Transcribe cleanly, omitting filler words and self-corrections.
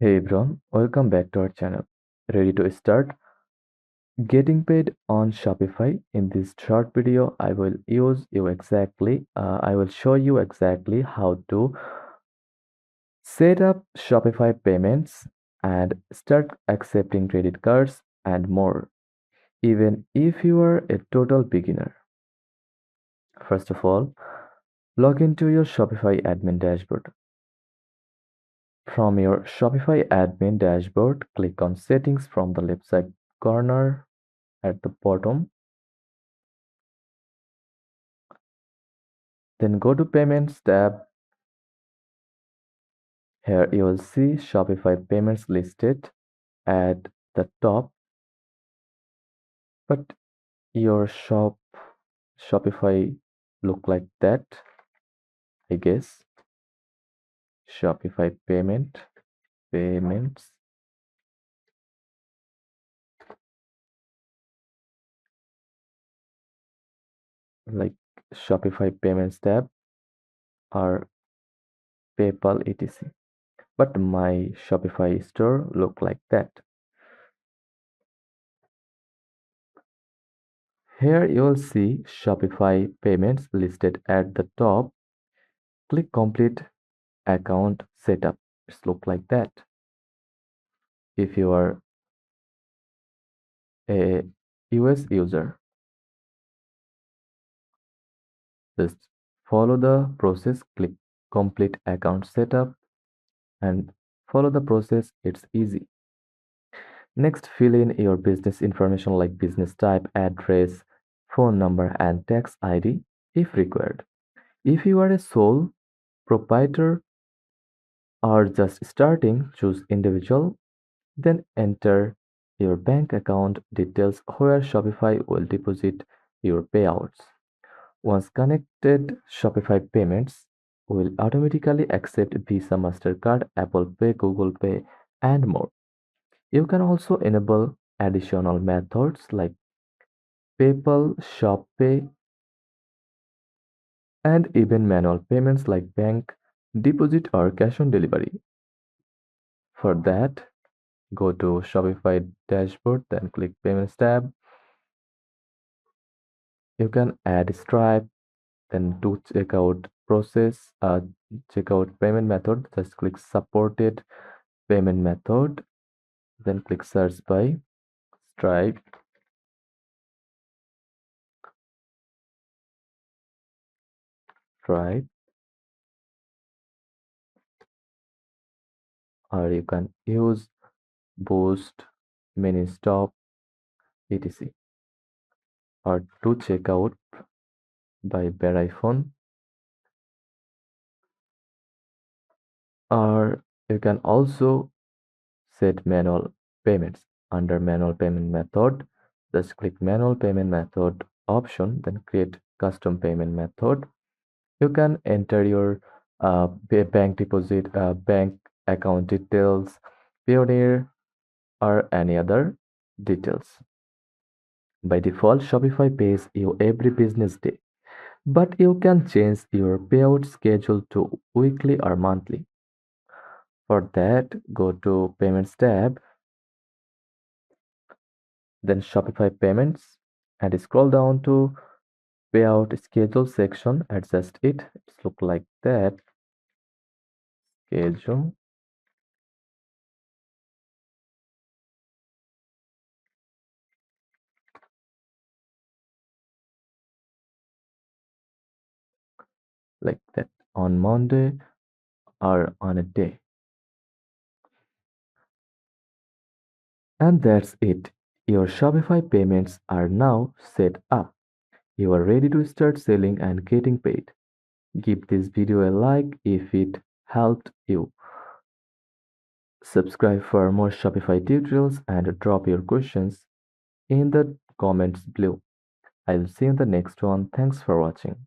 Hey everyone, welcome back to our channel. Ready to start getting paid on Shopify? In this short video, I will show you exactly how to set up Shopify payments and start accepting credit cards and more, even if you are a total beginner. First of all, log into your Shopify admin dashboard. From your Shopify admin dashboard, click on Settings from the left side corner at the bottom. Then go to Payments tab. Here you will see Shopify payments listed at the top, but your Shopify look like that, I guess. Shopify payments, like Shopify payments tab or PayPal etc. But my Shopify store look like that. Here you will see Shopify payments listed at the top. Click complete account setup. It's look like that. If you are a US user, just follow the process, click complete account setup and follow the process. It's easy. Next, fill in your business information like business type, address, phone number, and tax ID if required. If you are a sole proprietor or just starting, choose individual, then enter your bank account details where Shopify will deposit your payouts. Once connected, Shopify payments will automatically accept Visa, MasterCard, Apple Pay, Google Pay, and more. You can also enable additional methods like PayPal, ShopPay, and even manual payments like bank deposit or cash on delivery. For that, go to Shopify dashboard, then click Payments tab. You can add Stripe, then to checkout payment method, just click Supported payment method, then click search by Stripe. Stripe, or you can use Boost, Ministop, etc. or to checkout by Verizon, or you can also set manual payments. Under manual payment method, just click manual payment method option, then create custom payment method. You can enter your bank deposit, bank account details, Pioneer, or any other details. By default, Shopify pays you every business day, but you can change your payout schedule to weekly or monthly. For that, go to Payments tab, then Shopify Payments, and scroll down to Payout Schedule section. Adjust it. It's look like that. Schedule. Like that on Monday or on a day. And that's it. Your Shopify payments are now set up. You are ready to start selling and getting paid. Give this video a like if it helped you. Subscribe for more Shopify tutorials and drop your questions in the comments below. I'll see you in the next one. Thanks for watching.